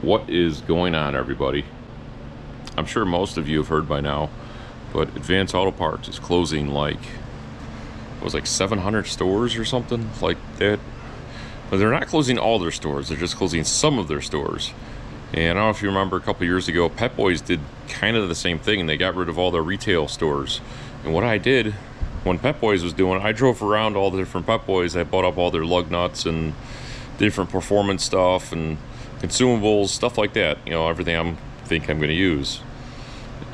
What is going on, everybody? I'm sure most of you have heard by now, but Advance Auto Parts is closing like 700 stores or something like that. But they're not closing all their stores, they're just closing some of their stores. And I don't know if you remember, a couple years ago, Pep Boys did kind of the same thing, and they got rid of all their retail stores. And what I did when Pep Boys was doing, I drove around all the different Pep Boys. I bought up all their lug nuts and different performance stuff and consumables, stuff like that. You know, everything I'm going to use.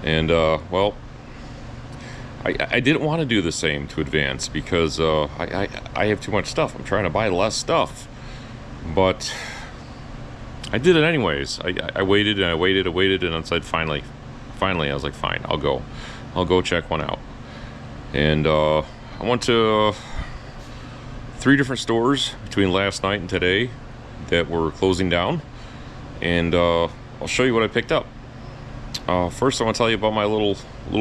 And well, I didn't want to do the same to Advance because I have too much stuff. I'm trying to buy less stuff, but I did it anyways. I waited and I waited, and I said finally I was like, fine, I'll go check one out. And I went to 3 different stores between last night and today that were closing down, and I'll show you what I picked up. First, I want to tell you about my little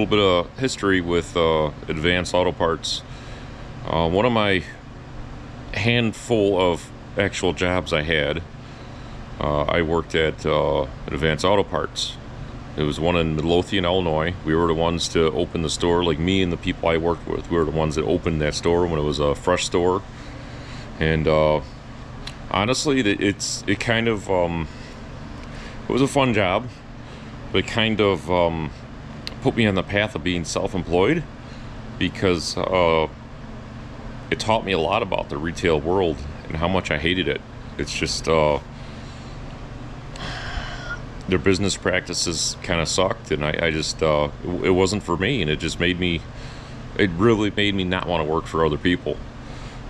bit of history with Advance Auto Parts. One of my handful of actual jobs I had, I worked at Advance Auto Parts. It was one in Midlothian, Illinois. We were the ones to open the store, like me and the people I worked with. We were the ones that opened that store when it was a fresh store. And honestly, it was a fun job. But it kind of put me on the path of being self-employed, because it taught me a lot about the retail world and how much I hated it. It's just their business practices kind of sucked, and I just it wasn't for me, and it really made me not want to work for other people.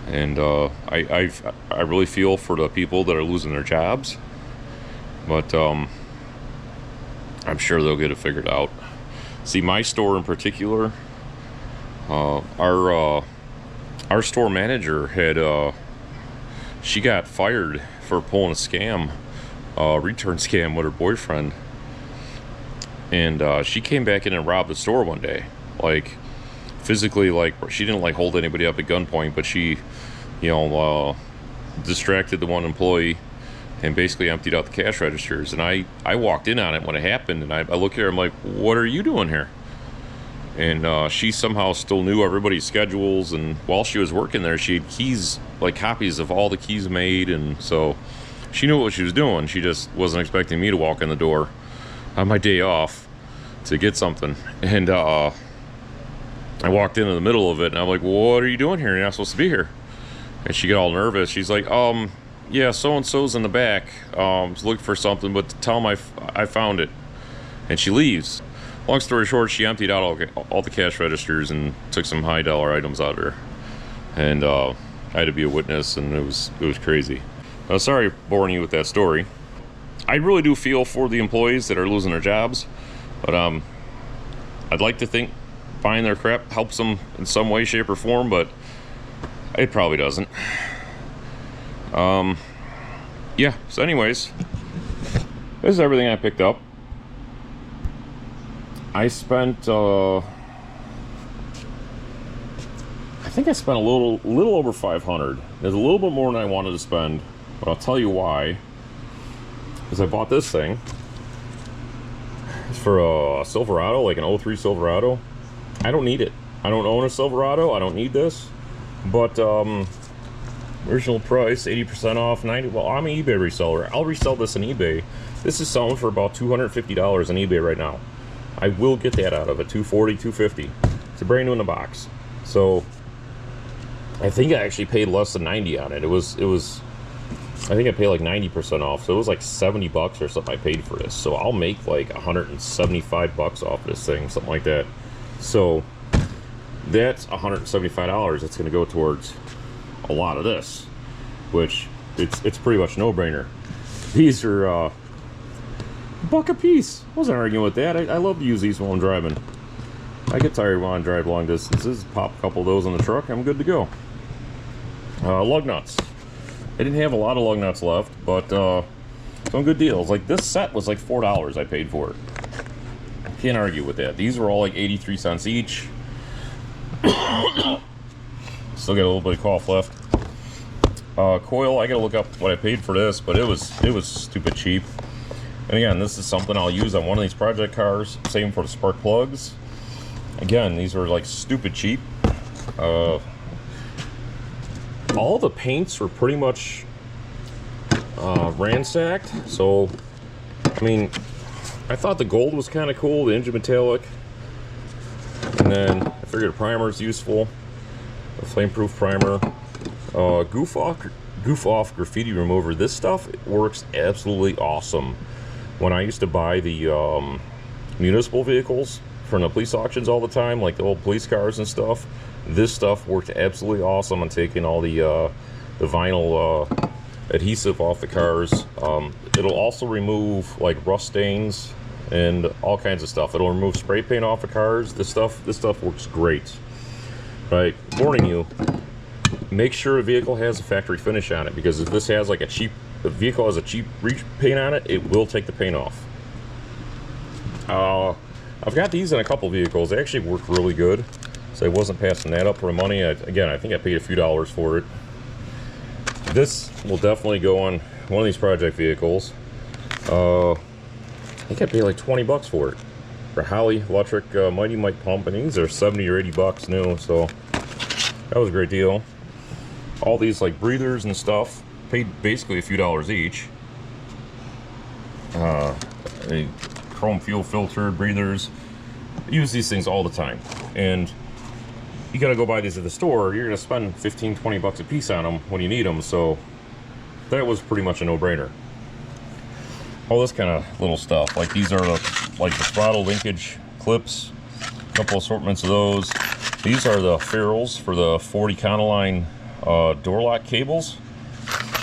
And I really feel for the people that are losing their jobs, but I'm sure they'll get it figured out. See, my store in particular, our store manager she got fired for pulling a return scam with her boyfriend. And she came back in and robbed the store one day. Like, physically, like, she didn't like hold anybody up at gunpoint, but she, distracted the one employee and basically emptied out the cash registers. And I walked in on it when it happened, and I look at her, I'm like, what are you doing here? And she somehow still knew everybody's schedules, and while she was working there, she had keys, like copies of all the keys made, and so she knew what she was doing. She just wasn't expecting me to walk in the door on my day off to get something. And I walked in the middle of it, and I'm like, what are you doing here? You're not supposed to be here. And she got all nervous. She's like, yeah, so-and-so's in the back, looking for something, but tell them I found it. And she leaves. Long story short, she emptied out all the cash registers and took some high-dollar items out of her. And I had to be a witness, and it was crazy. Sorry boring you with that story. I really do feel for the employees that are losing their jobs, but I'd like to think buying their crap helps them in some way, shape, or form, but it probably doesn't. Yeah, so anyways, this is everything I picked up. I spent I think I spent a little over 500. It's a little bit more than I wanted to spend, but I'll tell you why. Because I bought this thing. It's for a Silverado, like an 03 Silverado. I don't need it. I don't own a Silverado. I don't need this. But original price, 80% off, 90. Well, I'm an eBay reseller. I'll resell this on eBay. This is selling for about $250 on eBay right now. I will get that out of it, $240, $250. It's a brand new in the box. So I think I actually paid less than 90 on it. It was I think I paid like 90% off. So it was like 70 bucks or something I paid for this. So I'll make like 175 bucks off this thing, something like that. So that's $175 that's going to go towards a lot of this, which it's pretty much no-brainer. These are $1 a piece. I wasn't arguing with that. I love to use these while I'm driving. I get tired when I drive long distances. Pop a couple of those in the truck, I'm good to go. Lug nuts. I didn't have a lot of lug nuts left, but some good deals. Like this set was like $4 I paid for it. Can't argue with that. These were all like 83 cents each. Still got a little bit of cough left. Coil, I gotta look up what I paid for this, but it was stupid cheap. And again, this is something I'll use on one of these project cars. Same for the spark plugs. Again, these are like stupid cheap. All the paints were pretty much ransacked. So, I mean, I thought the gold was kind of cool, the engine metallic. And then I figured a primer is useful. A flameproof primer. Goof off graffiti remover. This stuff works absolutely awesome. When I used to buy the municipal vehicles from the police auctions all the time, like the old police cars and stuff, this stuff worked absolutely awesome on taking all the vinyl adhesive off the cars. It'll also remove like rust stains and all kinds of stuff. It'll remove spray paint off the cars. This stuff works great. Right, warning you, make sure a vehicle has a factory finish on it, because if this has like if the vehicle has a cheap paint on it, it will take the paint off. I've got these in a couple vehicles. They actually work really good, so I wasn't passing that up for money. Again, I think I paid a few dollars for it. This will definitely go on one of these project vehicles. I think I paid like 20 bucks for it. For Holley electric Mighty Mite pump, and these are 70 or 80 bucks new, so that was a great deal. All these like breathers and stuff, paid basically a few dollars each. A chrome fuel filter breathers. I use these things all the time, and you gotta go buy these at the store. You're gonna spend 15-20 bucks a piece on them when you need them, so that was pretty much a no-brainer. All this kind of little stuff, like these are like the throttle linkage clips, a couple assortments of those. These are the ferrules for the 40 Conoline door lock cables.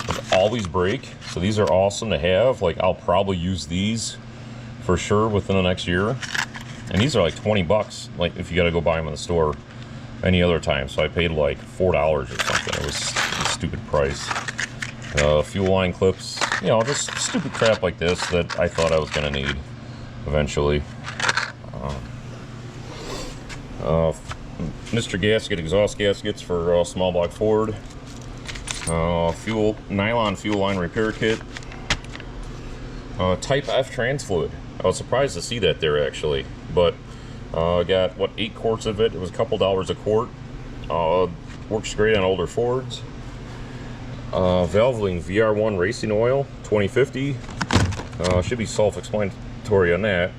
They always break, so these are awesome to have. Like, I'll probably use these for sure within the next year. And these are like 20 bucks, like if you gotta go buy them in the store any other time. So I paid like $4 or something. It was a stupid price. Fuel line clips, you know, just stupid crap like this that I thought I was gonna need eventually. Mr. Gasket exhaust gaskets for small block Ford. Nylon fuel line repair kit. Type F trans fluid. I was surprised to see that there actually, but I got 8 quarts of it. It was a couple dollars a quart. Works great on older Fords. Valvoline VR1 racing oil 2050. Should be self-explanatory on that.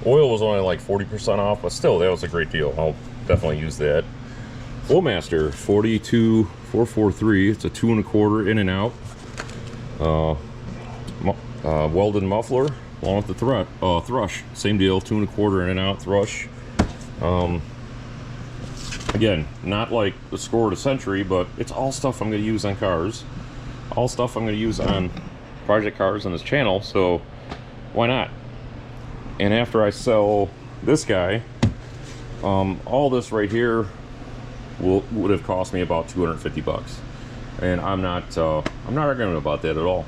Oil was only like 40% off, but still, that was a great deal. I'll definitely use that. Flowmaster 42443. It's a 2 1/4 in and out. Welded muffler along with the thrush. Same deal, 2 1/4 in and out thrush. Again, not like the score of the century, but it's all stuff I'm going to use on cars. All stuff I'm going to use on project cars on this channel, so why not? And after I sell this guy, all this right here would have cost me about 250 bucks. And I'm not arguing about that at all,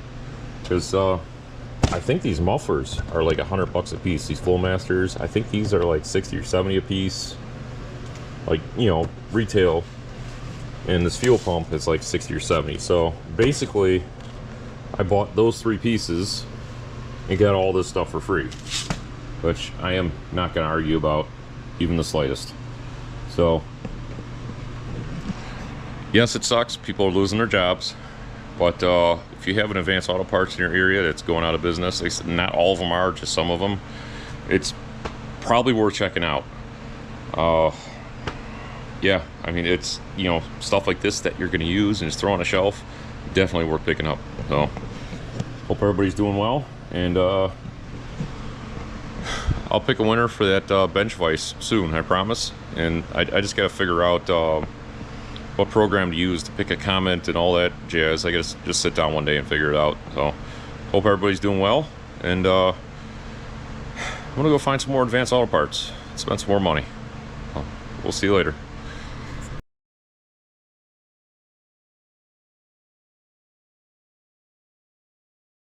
because I think these mufflers are like 100 bucks a piece. These Flowmasters, I think these are like 60 or 70 a piece. Like, you know, retail, and this fuel pump is like 60 or 70. So basically I bought those 3 pieces and got all this stuff for free, which I am not going to argue about even the slightest. So yes, it sucks, people are losing their jobs, but if you have an Advanced Auto Parts in your area that's going out of business, not all of them are, just some of them, it's probably worth checking out. Yeah, I mean, it's, you know, stuff like this that you're going to use and just throw on a shelf, definitely worth picking up. So, hope everybody's doing well, and I'll pick a winner for that bench vise soon, I promise. And I just got to figure out what program to use to pick a comment and all that jazz. I guess just sit down one day and figure it out. So, hope everybody's doing well, and I'm going to go find some more Advanced Auto Parts, spend some more money. We'll see you later.